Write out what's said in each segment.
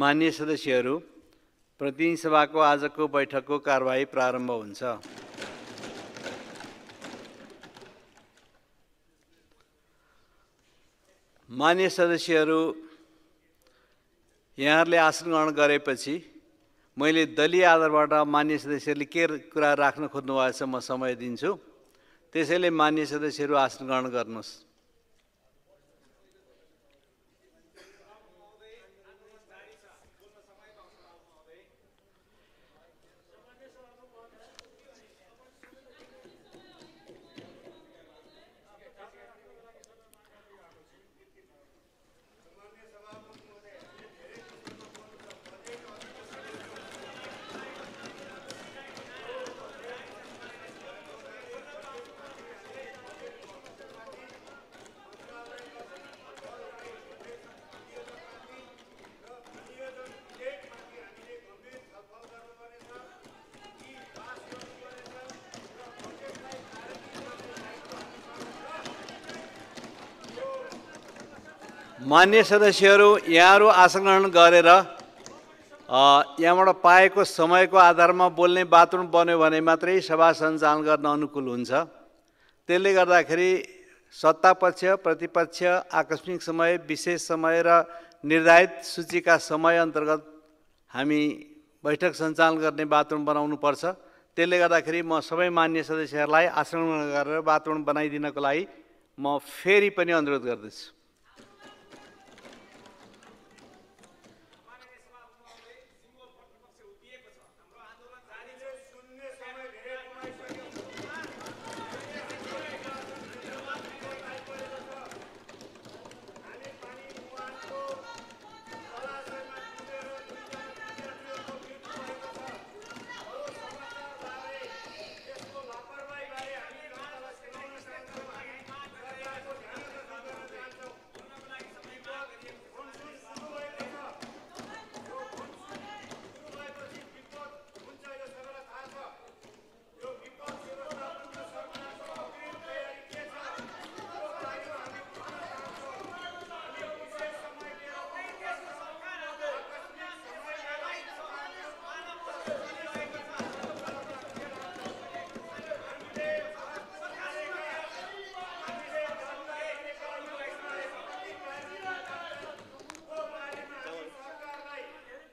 माननीय सदस्यहरू, प्रतिनिधि सभाको आजको बैठकको कारबाही प्रारम्भ हुन्छ। माननीय सदस्यहरू, यहाँहरूले आसन ग्रहण गरेपछि मैले दलीय आधारबाट माननीय सदस्यहरूले के कुरा राख्न खोज्नु भएछ म समय दिन्छु। त्यसैले माननीय सदस्यहरू आसन ग्रहण गर्नुहोस्। माननीय सदस्यहरू, यहाँहरू आसन ग्रहण गरेर यहाँबाट पाएको समयको आधारमा बोल्ने वातावरण बन्यो भने मात्रै सभा सञ्चालन गर्न अनुकूल हुन्छ। त्यसले गर्दाखेरि सत्तापक्ष, प्रतिपक्ष, आकस्मिक समय, विशेष समय र निर्धारित सूचीका समय अन्तर्गत हामी बैठक सञ्चालन गर्ने वातावरण बनाउनुपर्छ। त्यसले गर्दाखेरि म सबै माननीय सदस्यहरूलाई आसन ग्रहण गरेर वातावरण बनाइदिनको लागि म फेरि पनि अनुरोध गर्दछु।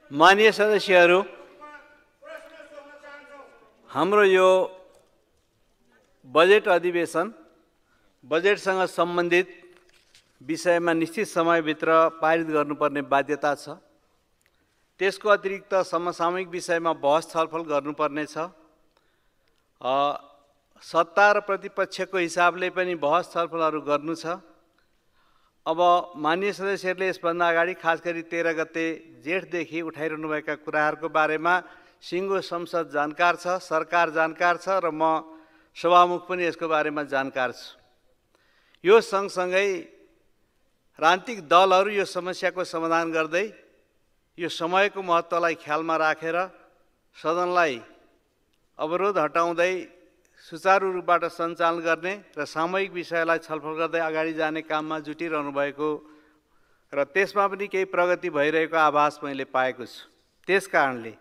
माननीय सदस्यहरू, हाम्रो यो बजेट अधिवेशन बजेटसँग सम्बन्धित विषयमा निश्चित समयभित्र पारित गर्नुपर्ने बाध्यता छ। त्यसको अतिरिक्त समसामयिक विषयमा बहस छलफल गर्नुपर्ने छ। सत्ता र प्रतिपक्षको हिसाबले पनि बहस छलफलहरू गर्नु छ। अब माननीय सदस्यहरूले यसभन्दा अगाडि खास गरी 13 गते जेठदेखि उठाइरहनुभएका कुराहरूको बारेमा सिङ्गो संसद जानकार छ, सरकार जानकार छ र म सभामुख पनि यसको बारेमा जानकार छु। यो सँगसँगै राजनीतिक दलहरू यो समस्याको समाधान गर्दै यो समयको महत्त्वलाई ख्यालमा राखेर सदनलाई अवरोध हटाउँदै सुचारू रूपबाट सञ्चालन गर्ने र सामूहिक विषयलाई छलफल गर्दै अगाडि जाने काममा जुटिरहनु भएको र त्यसमा पनि केही प्रगति भइरहेको आभास मैले पाएको छु। त्यसकारणले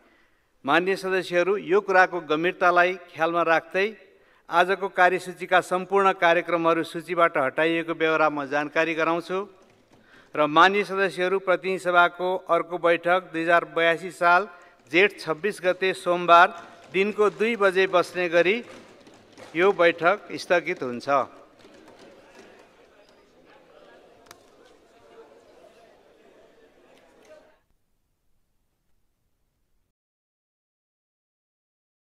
माननीय सदस्यहरू, यो कुराको गम्भीरतालाई ख्यालमा राख्दै आजको कार्यसूचीका सम्पूर्ण कार्यक्रमहरू सूचीबाट हटाइएको बेहोरा म जानकारी गराउँछु र माननीय सदस्यहरू, प्रतिनिधि सभाको अर्को बैठक 2082 साल जेठ 26 गते सोमबार दिनको 2 बजे बस्ने गरी यो बैठक स्थगित हुन्छ।